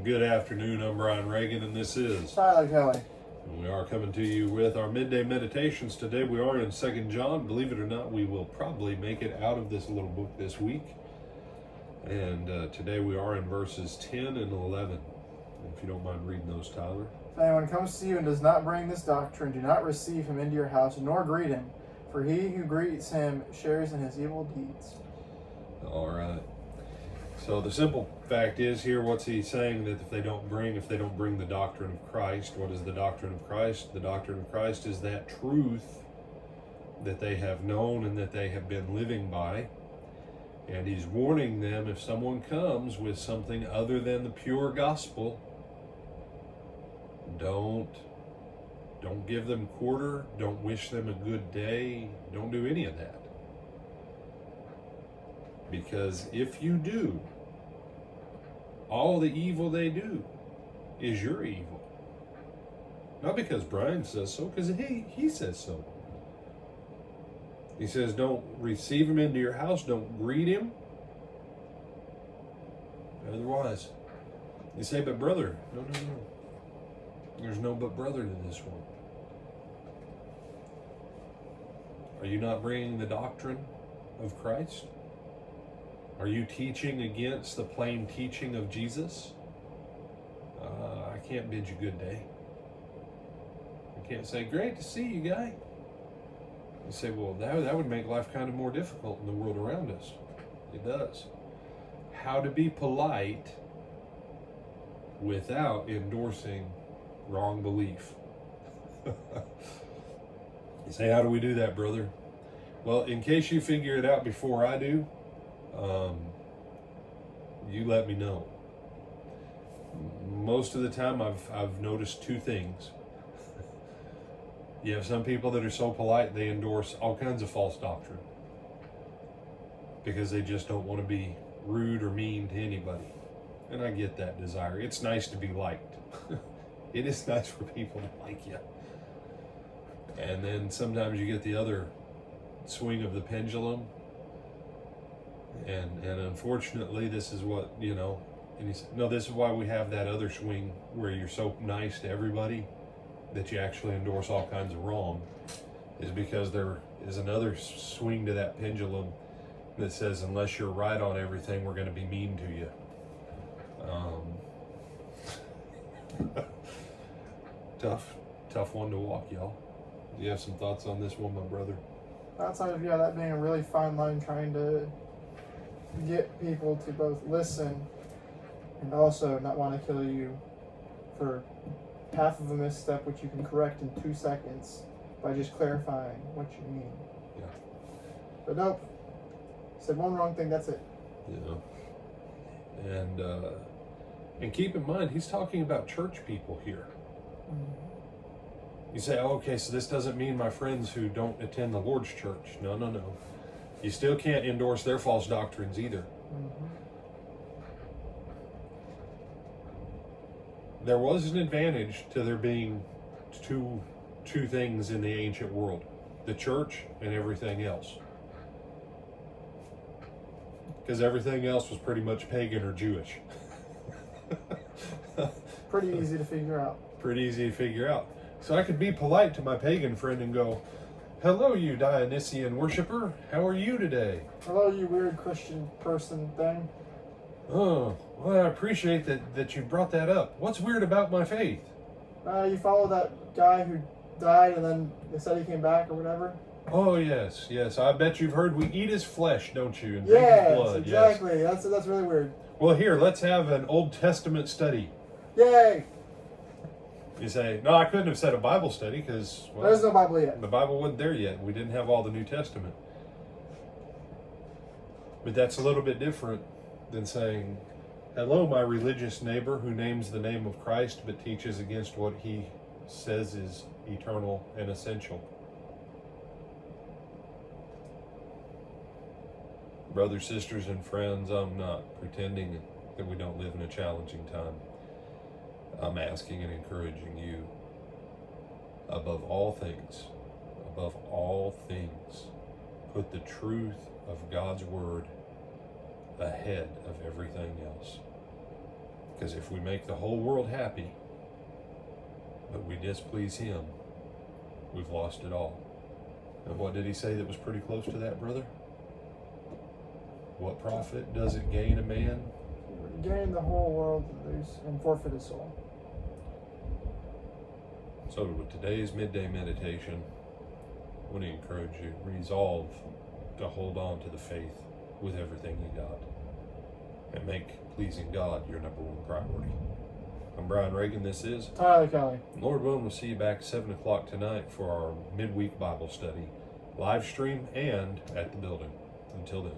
Good afternoon, I'm Brian Reagan, and this is Tyler Kelly. and we are coming to you with our midday meditations. Today we are in 2 John. Believe it or not, we will probably make it out of this little book this week. And today we are in verses 10 and 11. If you don't mind reading those, Tyler. If anyone comes to you and does not bring this doctrine, do not receive him into your house, nor greet him, for he who greets him shares in his evil deeds. All right. So the simple fact is here, what's he saying? That if they don't bring the doctrine of Christ, what is the doctrine of Christ? The doctrine of Christ is that truth that they have known and that they have been living by. And he's warning them, if someone comes with something other than the pure gospel, don't give them quarter, don't wish them a good day, don't do any of that. Because if you do, all the evil they do is your evil. Not because Brian says so, because he says so. He says, don't receive him into your house, don't greet him. Otherwise, you say, but brother, no. There's no but brother to this one. Are you not bringing the doctrine of Christ? Are you teaching against the plain teaching of Jesus? I can't bid you good day. I can't say, great to see you, guy. You say, well, that would make life kind of more difficult in the world around us. It does. How to be polite without endorsing wrong belief. You say, how do we do that, brother? Well, in case you figure it out before I do, you let me know. Most of the time I've noticed two things. You have some people that are so polite they endorse all kinds of false doctrine because they just don't want to be rude or mean to anybody. And I get that desire. It's nice to be liked. It is nice for people to like you. And then sometimes you get the other swing of the pendulum. And unfortunately, this is what, and he said, no, this is why we have that other swing where you're so nice to everybody that you actually endorse all kinds of wrong, is because there is another swing to that pendulum that says, unless you're right on everything, we're going to be mean to you. Tough one to walk, y'all. Do you have some thoughts on this one, my brother? Outside of that being a really fine line, trying to get people to both listen and also not want to kill you for half of a misstep, which you can correct in 2 seconds by just clarifying what you mean. Yeah. But nope. Said one wrong thing, that's it. Yeah. And keep in mind, he's talking about church people here. Mm-hmm. You say, oh, okay, so this doesn't mean my friends who don't attend the Lord's church. No. You still can't endorse their false doctrines either. Mm-hmm. There was an advantage to there being two things in the ancient world: the church and everything else. Because everything else was pretty much pagan or Jewish. Pretty easy to figure out. Pretty easy to figure out. So I could be polite to my pagan friend and go, hello, you Dionysian worshiper. How are you today? Hello, you weird Christian person thing. Oh, well, I appreciate that you brought that up. What's weird about my faith? You follow that guy who died and then they said he came back or whatever? Oh, yes. I bet you've heard we eat his flesh, don't you? And drink his blood. Exactly. Yes. That's really weird. Well, here, let's have an Old Testament study. Yay! You say, no, I couldn't have said a Bible study because, well, there's no Bible yet. The Bible wasn't there yet. We didn't have all the New Testament. But that's a little bit different than saying, hello, my religious neighbor who names the name of Christ but teaches against what he says is eternal and essential. Brothers, sisters, and friends, I'm not pretending that we don't live in a challenging time. I'm asking and encouraging you, above all things, put the truth of God's Word ahead of everything else. Because if we make the whole world happy, but we displease Him, we've lost it all. And what did He say that was pretty close to that, brother? What profit does it gain a man? Gain the whole world and forfeit his soul. So with today's midday meditation, I want to encourage you, resolve to hold on to the faith with everything you got and make pleasing God your number one priority. I'm Brian Reagan. This is Tyler Kelly. Lord willing, we'll see you back 7 o'clock tonight for our midweek Bible study, live stream and at the building. Until then.